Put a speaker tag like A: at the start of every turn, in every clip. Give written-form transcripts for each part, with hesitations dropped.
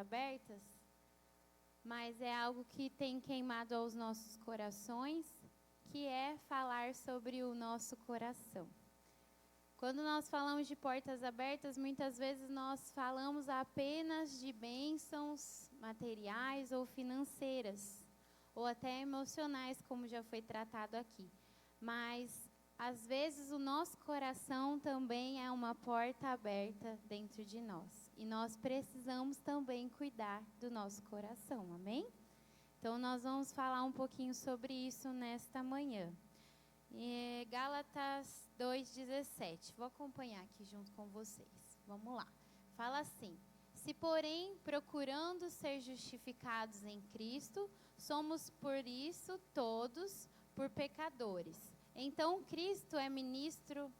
A: abertas, mas é algo que tem queimado aos nossos corações, que é falar sobre o nosso coração. Quando nós falamos de portas abertas, muitas vezes nós falamos apenas de bênçãos materiais ou financeiras, ou até emocionais, como já foi tratado aqui. Mas, às vezes, o nosso coração também é uma porta aberta dentro de nós. E nós precisamos também cuidar do nosso coração, amém? Então, nós vamos falar um pouquinho sobre isso nesta manhã. Gálatas 2,17. Vou acompanhar aqui junto com vocês. Vamos lá. Fala assim: se, porém, procurando ser justificados em Cristo, somos por isso todos por pecadores. Então, Cristo é ministro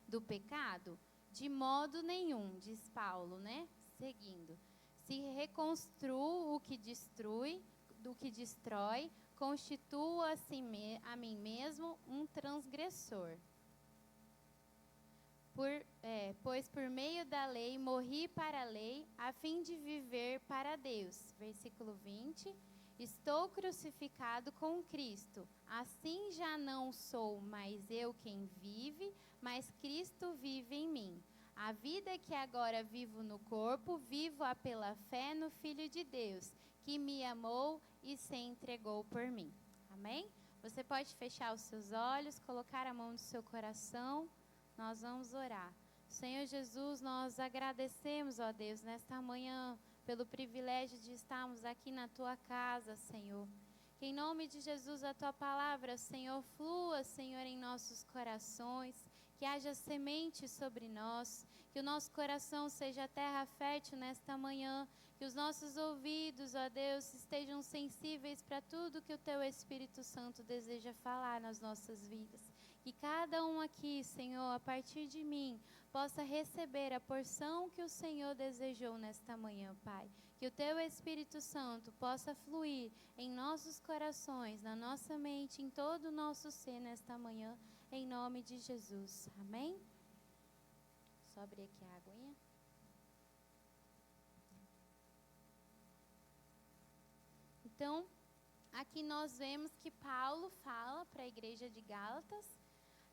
A: do pecado? De modo nenhum, diz Paulo, né? Seguindo. Se reconstruo o que destrui, do que destrói, constituo a mim mesmo um transgressor. Pois por meio da lei morri para a lei, a fim de viver para Deus. Versículo 20. Estou crucificado com Cristo. Assim já não sou mais eu quem vive, mas Cristo vive em mim. A vida que agora vivo no corpo, vivo-a pela fé no Filho de Deus, que me amou e se entregou por mim. Amém? Você pode fechar os seus olhos, colocar a mão no seu coração. Nós vamos orar. Senhor Jesus, nós agradecemos, ó Deus, nesta manhã, pelo privilégio de estarmos aqui na Tua casa, Senhor. Que em nome de Jesus a Tua palavra, Senhor, flua, Senhor, em nossos corações. Que haja semente sobre nós, que o nosso coração seja terra fértil nesta manhã, que os nossos ouvidos, ó Deus, estejam sensíveis para tudo que o Teu Espírito Santo deseja falar nas nossas vidas. Que cada um aqui, Senhor, a partir de mim, possa receber a porção que o Senhor desejou nesta manhã, Pai. Que o Teu Espírito Santo possa fluir em nossos corações, na nossa mente, em todo o nosso ser nesta manhã, em nome de Jesus. Amém? Só abrir aqui a aguinha. Então, aqui nós vemos que Paulo fala para a igreja de Gálatas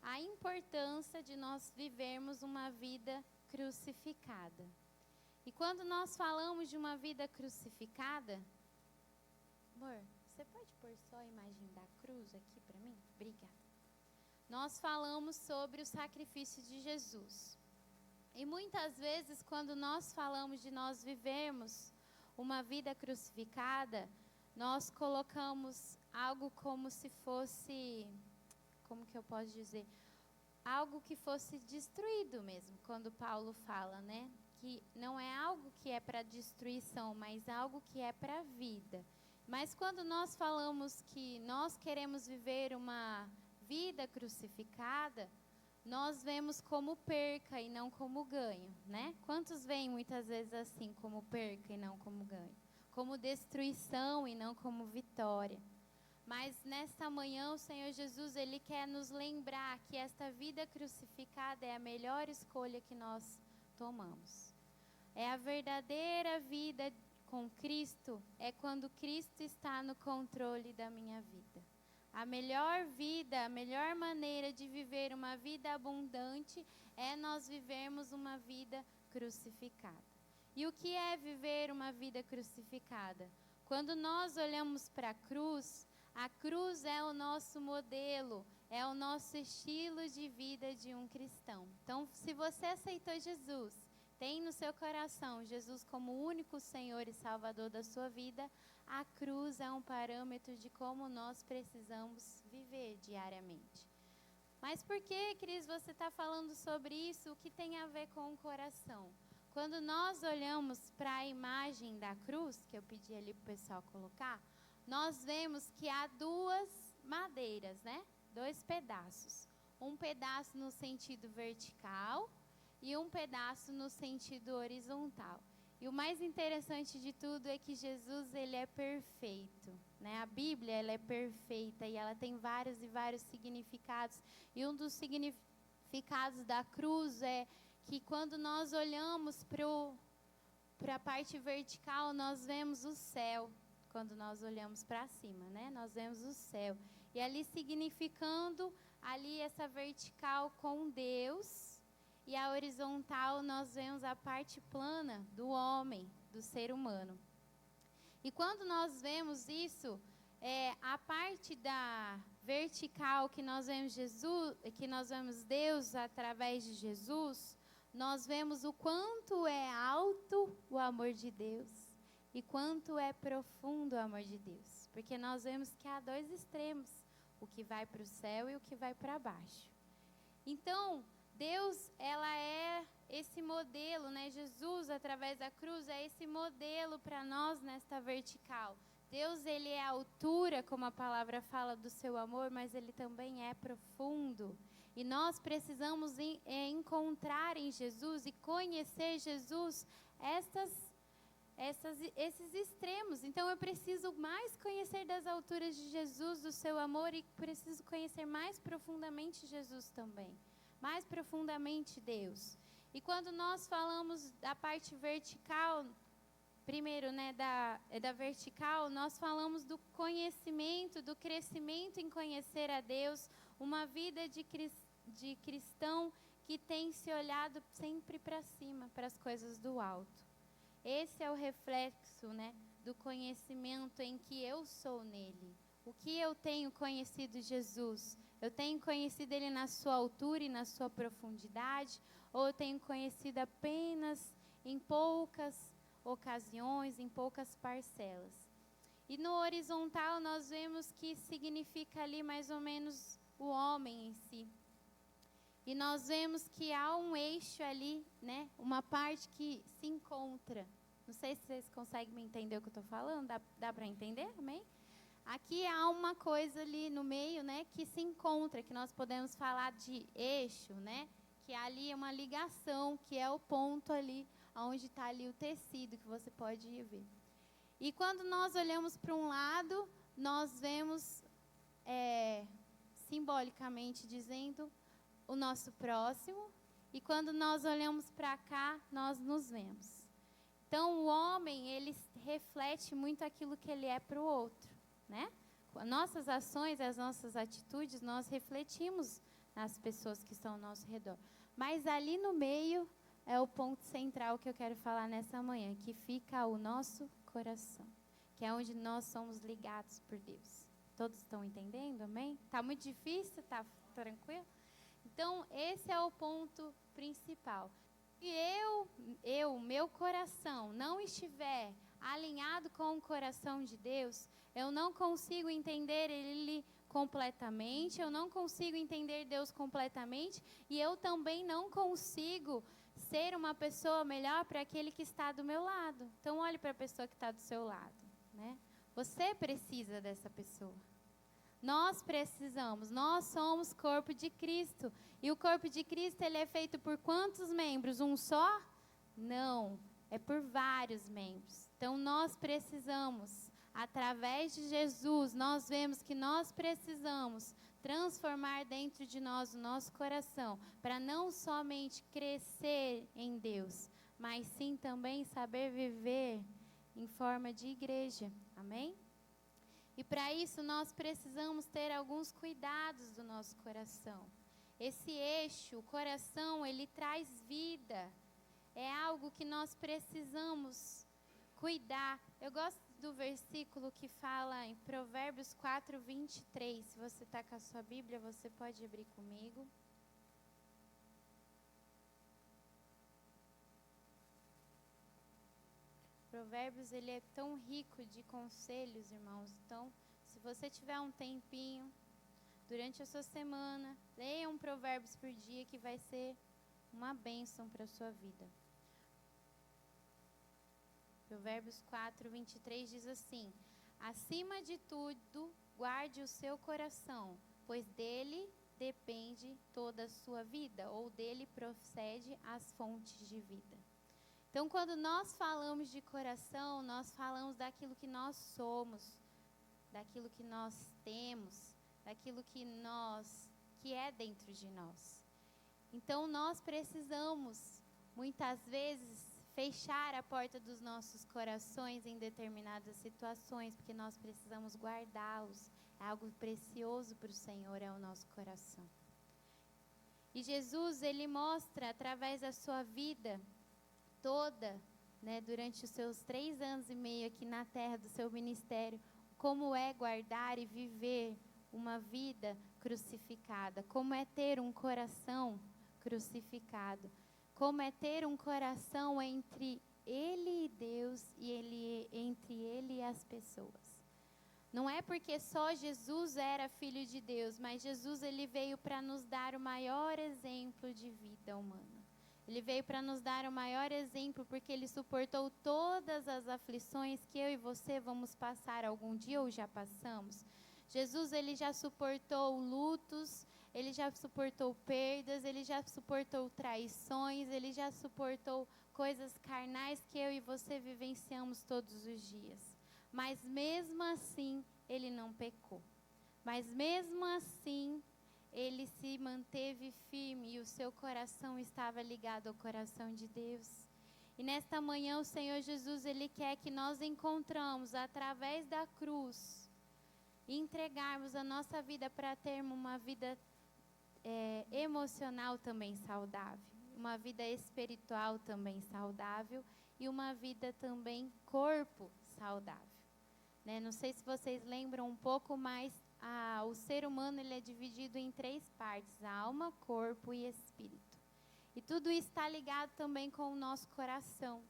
A: a importância de nós vivermos uma vida crucificada. E quando nós falamos de uma vida crucificada, amor, você pode pôr só a imagem da cruz aqui para mim? Obrigada. Nós falamos sobre o sacrifício de Jesus. E muitas vezes, quando nós falamos de nós vivermos uma vida crucificada, nós colocamos algo como se fosse, como que eu posso dizer? Algo que fosse destruído mesmo, quando Paulo fala, né? Que não é algo que é para destruição, mas algo que é para a vida. Mas quando nós falamos que nós queremos viver uma vida crucificada, nós vemos como perca e não como ganho, né? Quantos veem muitas vezes assim, como perca e não como ganho? Como destruição e não como vitória. Mas nesta manhã o Senhor Jesus, Ele quer nos lembrar que esta vida crucificada é a melhor escolha que nós tomamos. É a verdadeira vida com Cristo, é quando Cristo está no controle da minha vida. A melhor vida, a melhor maneira de viver uma vida abundante é nós vivermos uma vida crucificada. E o que é viver uma vida crucificada? Quando nós olhamos para a cruz é o nosso modelo, é o nosso estilo de vida de um cristão. Então, se você aceitou Jesus, tem no seu coração Jesus como o único Senhor e Salvador da sua vida, a cruz é um parâmetro de como nós precisamos viver diariamente. Mas por que, Cris, você está falando sobre isso? O que tem a ver com o coração? Quando nós olhamos para a imagem da cruz, que eu pedi ali para o pessoal colocar, nós vemos que há duas madeiras, né? 2 pedaços. Um pedaço no sentido vertical e um pedaço no sentido horizontal. E o mais interessante de tudo é que Jesus, ele é perfeito, né? A Bíblia, ela é perfeita e ela tem vários e vários significados. E um dos significados da cruz é que quando nós olhamos para a parte vertical, nós vemos o céu, quando nós olhamos para cima, né? Nós vemos o céu. E ali significando, ali essa vertical com Deus, e a horizontal nós vemos a parte plana do homem, do ser humano. E quando nós vemos isso, a parte da vertical que nós vemos Jesus, que nós vemos Deus através de Jesus, nós vemos o quanto é alto o amor de Deus e quanto é profundo o amor de Deus. Porque nós vemos que há dois extremos, o que vai para o céu e o que vai para baixo. Então, Deus, ela é esse modelo, né? Jesus, através da cruz, é esse modelo para nós nesta vertical. Deus, ele é a altura, como a palavra fala, do seu amor, mas ele também é profundo. E nós precisamos encontrar em Jesus e conhecer Jesus esses extremos. Então, eu preciso mais conhecer das alturas de Jesus, do seu amor, e preciso conhecer mais profundamente Jesus também. Mais profundamente Deus. E quando nós falamos da parte vertical, primeiro, né, da vertical, nós falamos do conhecimento, do crescimento em conhecer a Deus, uma vida de cristão que tem se olhado sempre para cima, para as coisas do alto. Esse é o reflexo, né, do conhecimento em que eu sou nele. O que eu tenho conhecido Jesus? Eu tenho conhecido ele na sua altura e na sua profundidade? Ou eu tenho conhecido apenas em poucas ocasiões, em poucas parcelas? E no horizontal nós vemos que significa ali mais ou menos o homem em si. E nós vemos que há um eixo ali, né? Uma parte que se encontra. Não sei se vocês conseguem me entender o que eu estou falando. Dá para entender? Amém? Aqui há uma coisa ali no meio, né? Que se encontra, que nós podemos falar de eixo, né? Que ali é uma ligação, que é o ponto ali, onde está ali o tecido, que você pode ver. E quando nós olhamos para um lado, nós vemos, simbolicamente dizendo, o nosso próximo, e quando nós olhamos para cá, nós nos vemos. Então, o homem, ele reflete muito aquilo que ele é para o outro, né? Nossas ações, as nossas atitudes, nós refletimos nas pessoas que estão ao nosso redor. Mas ali no meio é o ponto central que eu quero falar nessa manhã, que fica o nosso coração, que é onde nós somos ligados por Deus. Todos estão entendendo, amém? Está muito difícil? Está tranquilo? Então, esse é o ponto principal. Se meu coração não estiver alinhado com o coração de Deus, eu não consigo entender Ele completamente, eu não consigo entender Deus completamente, e eu também não consigo ser uma pessoa melhor para aquele que está do meu lado. Então, olhe para a pessoa que está do seu lado, né? Você precisa dessa pessoa. Nós precisamos, nós somos corpo de Cristo. E o corpo de Cristo, ele é feito por quantos membros? Um só? Não, é por vários membros. Então, nós precisamos, através de Jesus, nós vemos que nós precisamos transformar dentro de nós o nosso coração, para não somente crescer em Deus, mas sim também saber viver em forma de igreja. Amém? E para isso nós precisamos ter alguns cuidados do nosso coração. Esse eixo, o coração, ele traz vida. É algo que nós precisamos cuidar. Eu gosto do versículo que fala em Provérbios 4, 23. Se você está com a sua Bíblia, você pode abrir comigo. Provérbios, ele é tão rico de conselhos, irmãos. Então, se você tiver um tempinho, durante a sua semana, leia um Provérbios por dia, que vai ser uma bênção para a sua vida. Provérbios 4, 23 diz assim: acima de tudo, guarde o seu coração, pois dele depende toda a sua vida, ou dele procede as fontes de vida. Então, quando nós falamos de coração, nós falamos daquilo que nós somos, daquilo que nós temos, daquilo que é dentro de nós. Então, nós precisamos, muitas vezes, fechar a porta dos nossos corações em determinadas situações, porque nós precisamos guardá-los. É algo precioso para o Senhor, é o nosso coração. E Jesus, ele mostra através da sua vida toda, né, durante os seus 3 anos e meio aqui na terra do seu ministério, como é guardar e viver uma vida crucificada, como é ter um coração crucificado, como é ter um coração entre Ele e Deus e entre Ele e as pessoas. Não é porque só Jesus era filho de Deus, mas Jesus ele veio para nos dar o maior exemplo de vida humana. Ele veio para nos dar o maior exemplo porque ele suportou todas as aflições que eu e você vamos passar algum dia ou já passamos. Jesus ele já suportou lutos, ele já suportou perdas, ele já suportou traições, ele já suportou coisas carnais que eu e você vivenciamos todos os dias. Mas mesmo assim, ele não pecou. Mas mesmo assim, ele se manteve firme e o seu coração estava ligado ao coração de Deus. E nesta manhã, o Senhor Jesus, ele quer que nós encontramos, através da cruz, e entregarmos a nossa vida para termos uma vida emocional também saudável, uma vida espiritual também saudável e uma vida também corpo saudável. Né? Não sei se vocês lembram um pouco, mas o ser humano ele é dividido em 3 partes, alma, corpo e espírito. E tudo isso está ligado também com o nosso coração.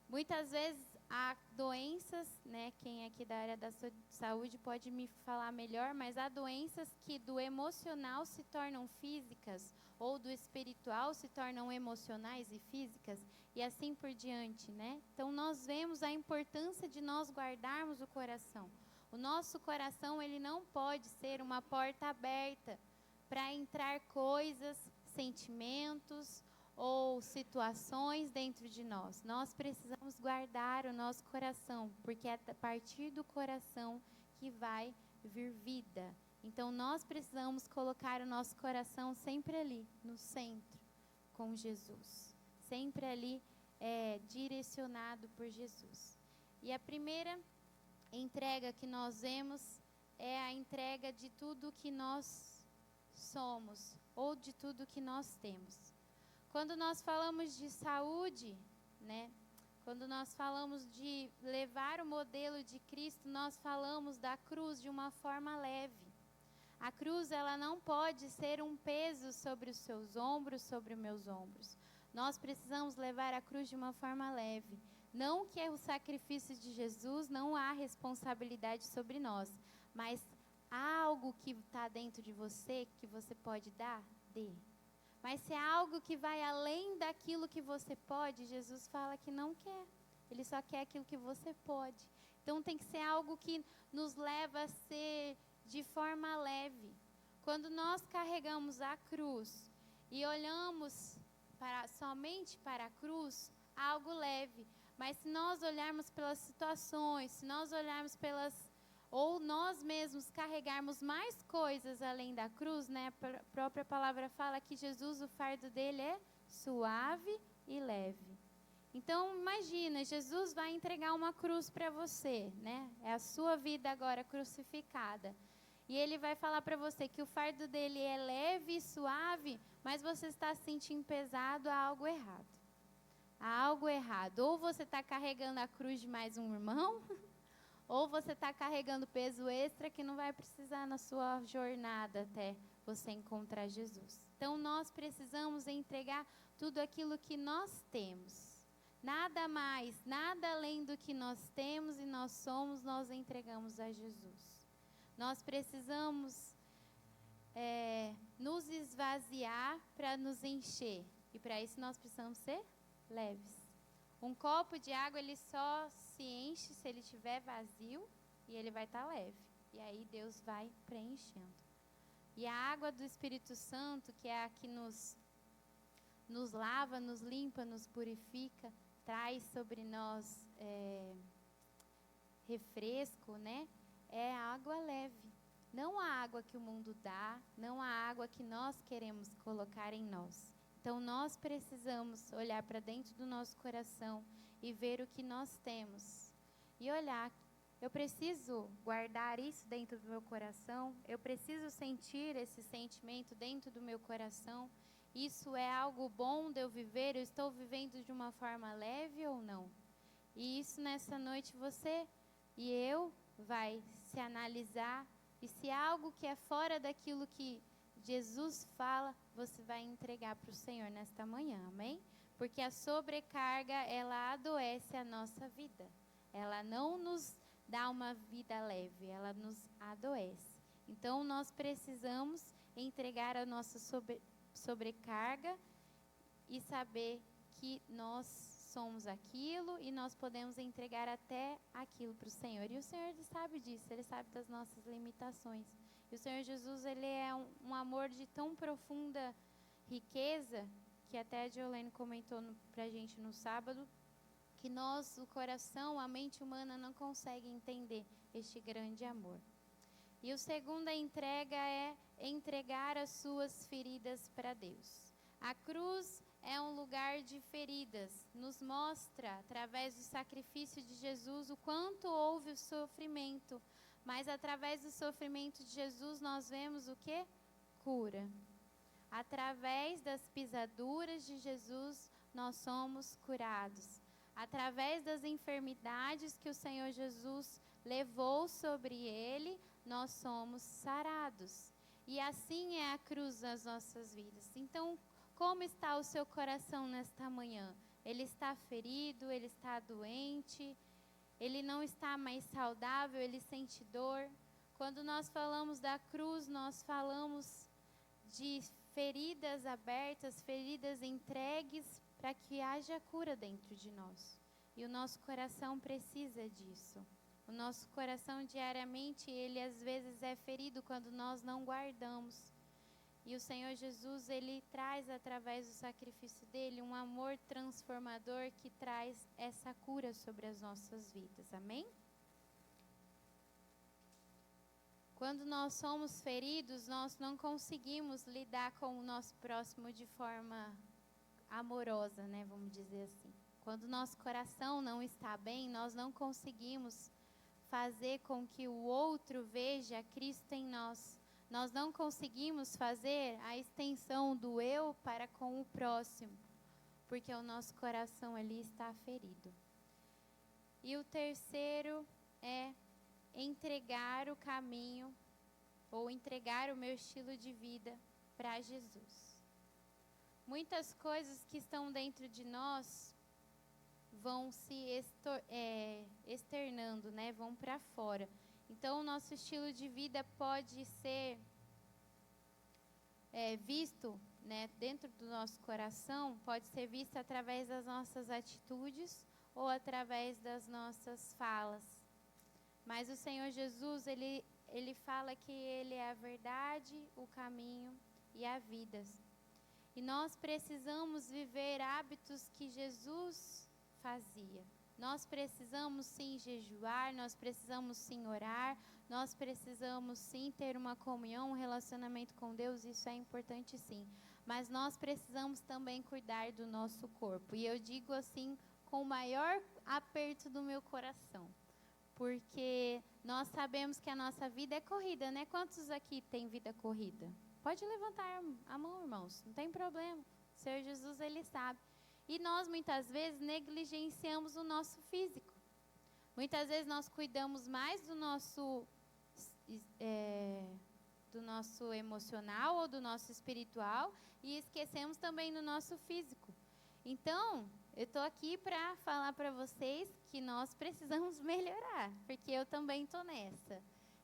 A: Muitas vezes há doenças, né? Quem é aqui da área da saúde pode me falar melhor, mas há doenças que do emocional se tornam físicas, ou do espiritual se tornam emocionais e físicas, e assim por diante, né? Então nós vemos a importância de nós guardarmos o coração. O nosso coração, ele não pode ser uma porta aberta para entrar coisas, sentimentos ou situações dentro de nós. Nós precisamos guardar o nosso coração, porque é a partir do coração que vai vir vida. Então nós precisamos colocar o nosso coração sempre ali, no centro, com Jesus. Sempre ali direcionado por Jesus. E a primeira entrega que nós vemos é a entrega de tudo que nós somos, ou de tudo que nós temos. Quando nós falamos de saúde, né? Quando nós falamos de levar o modelo de Cristo, nós falamos da cruz de uma forma leve. A cruz, ela não pode ser um peso sobre os seus ombros, sobre os meus ombros. Nós precisamos levar a cruz de uma forma leve. Não que é o sacrifício de Jesus, não há responsabilidade sobre nós, mas há algo que está dentro de você que você pode dar? Dê. Mas se é algo que vai além daquilo que você pode, Jesus fala que não quer. Ele só quer aquilo que você pode. Então tem que ser algo que nos leva a ser de forma leve. Quando nós carregamos a cruz e olhamos somente para a cruz, algo leve. Mas se nós olharmos pelas situações, se nós olharmos ou nós mesmos carregarmos mais coisas além da cruz, né? A própria palavra fala que Jesus, o fardo dele é suave e leve. Então imagina, Jesus vai entregar uma cruz para você, né? É a sua vida agora crucificada. E ele vai falar para você que o fardo dele é leve e suave, mas você está se sentindo pesado, há algo errado. Há algo errado. Ou você está carregando a cruz de mais um irmão, ou você está carregando peso extra que não vai precisar na sua jornada até você encontrar Jesus. Então nós precisamos entregar tudo aquilo que nós temos. Nada mais, nada além do que nós temos e nós somos, nós entregamos a Jesus. Nós precisamos nos esvaziar para nos encher. E para isso nós precisamos ser leves. Um copo de água, ele só se enche se ele estiver vazio e ele vai estar leve. E aí Deus vai preenchendo. E a água do Espírito Santo, que é a que nos lava, nos limpa, nos purifica, traz sobre nós refresco, né? É água leve. Não a água que o mundo dá, não a água que nós queremos colocar em nós. Então, nós precisamos olhar para dentro do nosso coração e ver o que nós temos. E olhar, eu preciso guardar isso dentro do meu coração, eu preciso sentir esse sentimento dentro do meu coração. Isso é algo bom de eu viver? Eu estou vivendo de uma forma leve ou não? E isso nessa noite você e eu vai se analisar. E se há algo que é fora daquilo que Jesus fala, você vai entregar para o Senhor nesta manhã, amém? Porque a sobrecarga, ela adoece a nossa vida. Ela não nos dá uma vida leve, ela nos adoece. Então, nós precisamos entregar a nossa sobrecarga e saber que nós somos aquilo e nós podemos entregar até aquilo para o Senhor. E o Senhor sabe disso, Ele sabe das nossas limitações. E o Senhor Jesus, Ele é um amor de tão profunda riqueza, que até a Jolene comentou para a gente no sábado, que o coração, a mente humana não consegue entender este grande amor. E a segunda entrega é entregar as suas feridas para Deus. A cruz é um lugar de feridas, nos mostra, através do sacrifício de Jesus, o quanto houve o sofrimento. Mas através do sofrimento de Jesus, nós vemos o quê? Cura. Através das pisaduras de Jesus, nós somos curados. Através das enfermidades que o Senhor Jesus levou sobre ele, nós somos sarados. E assim é a cruz nas nossas vidas. Então, como está o seu coração nesta manhã? Ele está ferido, ele está doente, ele não está mais saudável, ele sente dor. Quando nós falamos da cruz, nós falamos de feridas abertas, feridas entregues para que haja cura dentro de nós. E o nosso coração precisa disso. O nosso coração diariamente, ele às vezes é ferido quando nós não guardamos. E o Senhor Jesus, Ele traz através do sacrifício dEle um amor transformador que traz essa cura sobre as nossas vidas, amém? Quando nós somos feridos, nós não conseguimos lidar com o nosso próximo de forma amorosa, né? Vamos dizer assim. Quando o nosso coração não está bem, nós não conseguimos fazer com que o outro veja Cristo em nós. Nós não conseguimos fazer a extensão do eu para com o próximo, porque o nosso coração ali está ferido. E o terceiro é entregar o caminho, ou entregar o meu estilo de vida para Jesus. Muitas coisas que estão dentro de nós vão se externando, né? Vão para fora. Então, o nosso estilo de vida pode ser visto, né, dentro do nosso coração, pode ser visto através das nossas atitudes ou através das nossas falas. Mas o Senhor Jesus, Ele fala que Ele é a verdade, o caminho e a vida. E nós precisamos viver hábitos que Jesus fazia. Nós precisamos sim jejuar, nós precisamos sim orar, nós precisamos sim ter uma comunhão, um relacionamento com Deus, isso é importante sim. Mas nós precisamos também cuidar do nosso corpo. E eu digo assim com o maior aperto do meu coração. Porque nós sabemos que a nossa vida é corrida, né? Quantos aqui têm vida corrida? Pode levantar a mão, irmãos, não tem problema. O Senhor Jesus, Ele sabe. E nós, muitas vezes, negligenciamos o nosso físico. Muitas vezes nós cuidamos mais do nosso emocional ou do nosso espiritual e esquecemos também do nosso físico. Então, eu estou aqui para falar para vocês que nós precisamos melhorar, porque eu também estou nessa.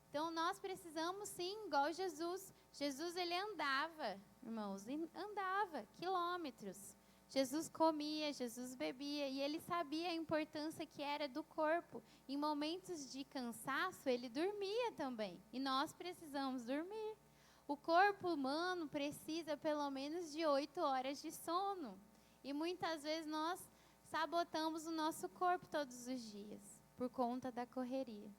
A: Então, nós precisamos sim, igual Jesus. Jesus, ele andava, irmãos, andava quilômetros. Jesus comia, Jesus bebia e ele sabia a importância que era do corpo. Em momentos de cansaço, ele dormia também. E nós precisamos dormir. O corpo humano precisa pelo menos de 8 horas de sono. E muitas vezes nós sabotamos o nosso corpo todos os dias, por conta da correria.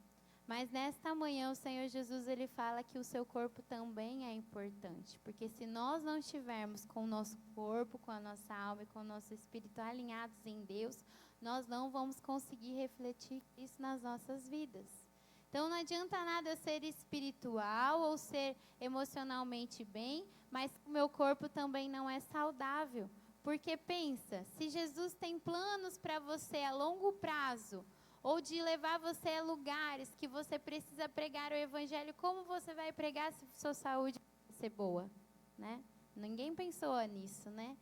A: Mas nesta manhã o Senhor Jesus, ele fala que o seu corpo também é importante, porque se nós não estivermos com o nosso corpo, com a nossa alma e com o nosso espírito alinhados em Deus, nós não vamos conseguir refletir isso nas nossas vidas. Então não adianta nada eu ser espiritual ou ser emocionalmente bem, mas o meu corpo também não é saudável. Porque pensa, se Jesus tem planos para você a longo prazo, ou de levar você a lugares que você precisa pregar o evangelho, como você vai pregar se sua saúde vai ser boa, né? Ninguém pensou nisso, né?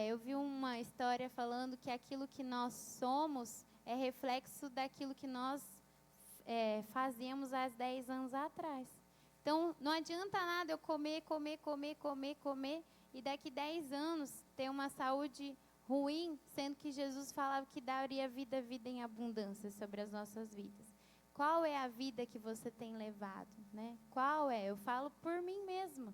A: Eu vi uma história falando que aquilo que nós somos é reflexo daquilo que nós fazíamos há 10 anos atrás. Então, não adianta nada eu comer, e daqui 10 anos ter uma saúde ruim, sendo que Jesus falava que daria vida em abundância sobre as nossas vidas. Qual é a vida que você tem levado, né? Qual é? Eu falo por mim mesma.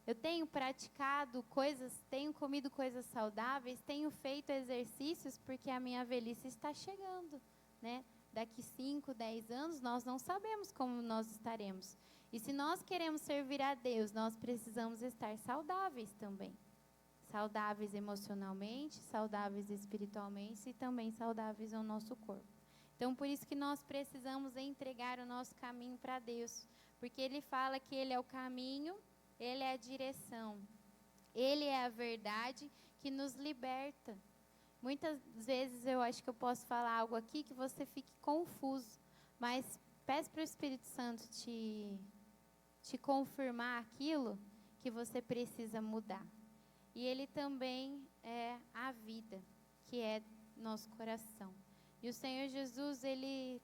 A: Eu tenho praticado coisas, tenho comido coisas saudáveis, tenho feito exercícios porque a minha velhice está chegando, né? Daqui 5, 10 anos, nós não sabemos como nós estaremos. E se nós queremos servir a Deus, nós precisamos estar saudáveis também. Saudáveis emocionalmente, saudáveis espiritualmente e também saudáveis ao nosso corpo. Então, por isso que nós precisamos entregar o nosso caminho para Deus. Porque Ele fala que Ele é o caminho, Ele é a direção. Ele é a verdade que nos liberta. Muitas vezes eu acho que eu posso falar algo aqui que você fique confuso. Mas peça para o Espírito Santo te confirmar aquilo que você precisa mudar. E Ele também é a vida, que é nosso coração. E o Senhor Jesus, Ele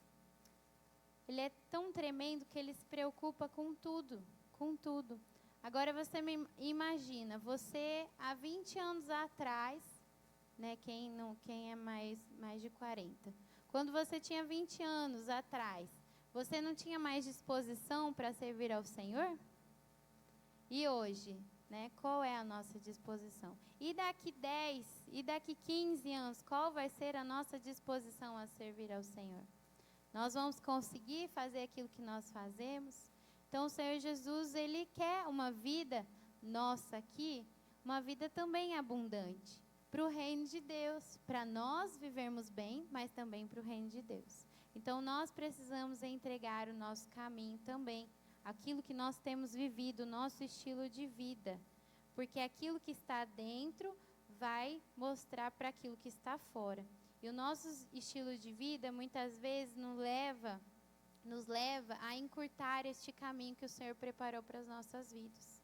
A: é tão tremendo que Ele se preocupa com tudo, com tudo. Agora você me imagina, você há 20 anos atrás, né, quem é mais de 40, quando você tinha 20 anos atrás, você não tinha mais disposição para servir ao Senhor? E hoje? Né? Qual é a nossa disposição? E daqui 10, e daqui 15 anos, qual vai ser a nossa disposição a servir ao Senhor? Nós vamos conseguir fazer aquilo que nós fazemos? Então, o Senhor Jesus, Ele quer uma vida nossa aqui, uma vida também abundante, para o reino de Deus, para nós vivermos bem, mas também para o reino de Deus. Então, nós precisamos entregar o nosso caminho também, aquilo que nós temos vivido, o nosso estilo de vida. Porque aquilo que está dentro vai mostrar para aquilo que está fora. E o nosso estilo de vida, muitas vezes, nos leva a encurtar este caminho que o Senhor preparou para as nossas vidas.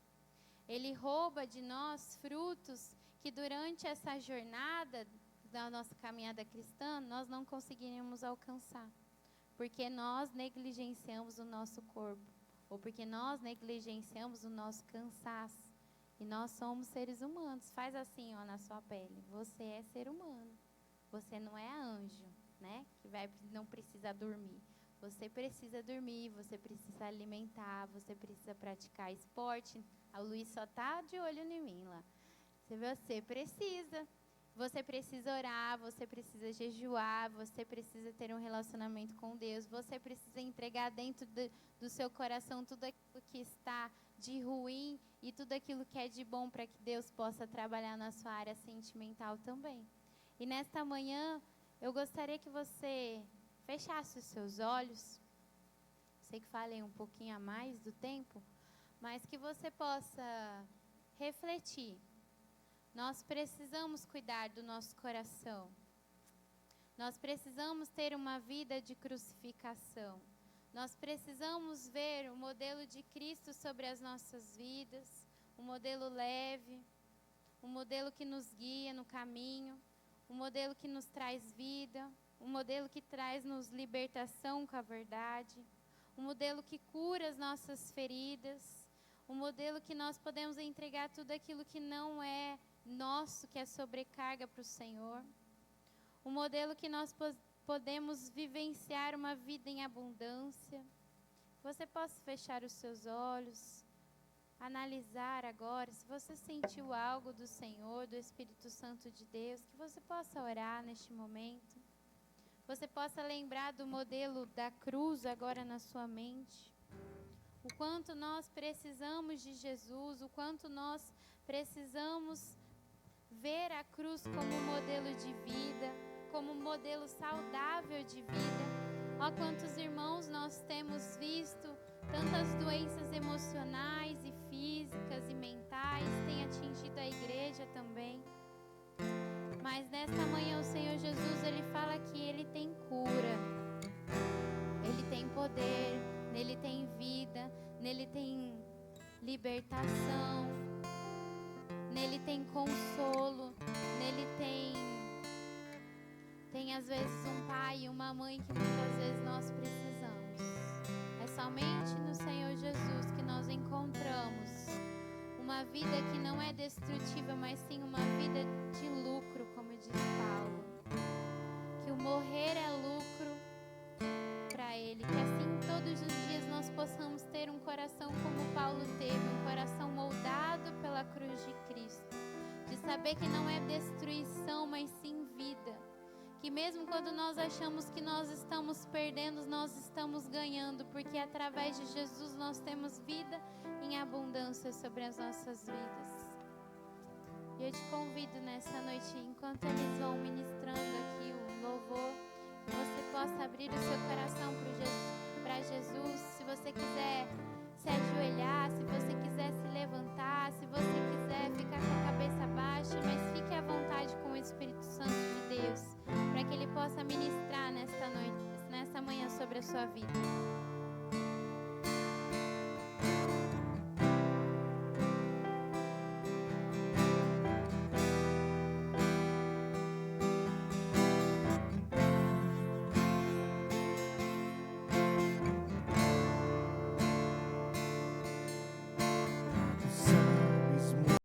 A: Ele rouba de nós frutos que durante essa jornada da nossa caminhada cristã, nós não conseguiríamos alcançar. Porque nós negligenciamos o nosso corpo. Ou porque nós negligenciamos o nosso cansaço. E nós somos seres humanos. Faz assim, ó, na sua pele. Você é ser humano. Você não é anjo, né? Que não precisa dormir. Você precisa dormir, você precisa alimentar, você precisa praticar esporte. A Luiz só tá de olho em mim lá. Você precisa. Você precisa orar, você precisa jejuar, você precisa ter um relacionamento com Deus, você precisa entregar dentro do seu coração tudo aquilo que está de ruim e tudo aquilo que é de bom para que Deus possa trabalhar na sua área sentimental também. E nesta manhã, eu gostaria que você fechasse os seus olhos. Sei que falei um pouquinho a mais do tempo, mas que você possa refletir. Nós precisamos cuidar do nosso coração. Nós precisamos ter uma vida de crucificação. Nós precisamos ver o modelo de Cristo sobre as nossas vidas, um modelo leve, um modelo que nos guia no caminho, um modelo que nos traz vida, um modelo que traz-nos libertação com a verdade, um modelo que cura as nossas feridas, um modelo que nós podemos entregar tudo aquilo que não é nosso, que é sobrecarga para o Senhor. Um modelo que nós podemos vivenciar uma vida em abundância. Você possa fechar os seus olhos, analisar agora, se você sentiu algo do Senhor, do Espírito Santo de Deus, que você possa orar neste momento. você possa lembrar do modelo da cruz agora na sua mente. O quanto nós precisamos de Jesus, o quanto nós precisamos ver a cruz como modelo de vida, como modelo saudável de vida. Ó, quantos irmãos nós temos visto, tantas doenças emocionais e físicas e mentais têm atingido a igreja também. Mas nesta manhã o Senhor Jesus, Ele fala que Ele tem cura, Ele tem poder, nele tem vida, nele tem libertação, nele tem consolo, nele tem às vezes um pai e uma mãe que muitas vezes nós precisamos. É somente no Senhor Jesus que nós encontramos uma vida que não é destrutiva, mas sim uma vida de lucro, como diz Paulo. Que o morrer é lucro para Ele. Que assim todos os dias nós possamos ter um coração como Paulo teve, um coração moldado pela cruz de Cristo. De saber que não é destruição, mas sim vida. Que mesmo quando nós achamos que nós estamos perdendo, nós estamos ganhando, porque através de Jesus nós temos vida em abundância sobre as nossas vidas. E eu te convido nessa noite, enquanto eles vão ministrando aqui o louvor, que você possa abrir o seu coração para Jesus. Se você quiser se ajoelhar, se você quiser se levantar, se você quiser ficar com a cabeça baixa, mas fique à vontade com o Espírito Santo de Deus, para que Ele possa ministrar nesta noite, nesta manhã sobre a sua vida.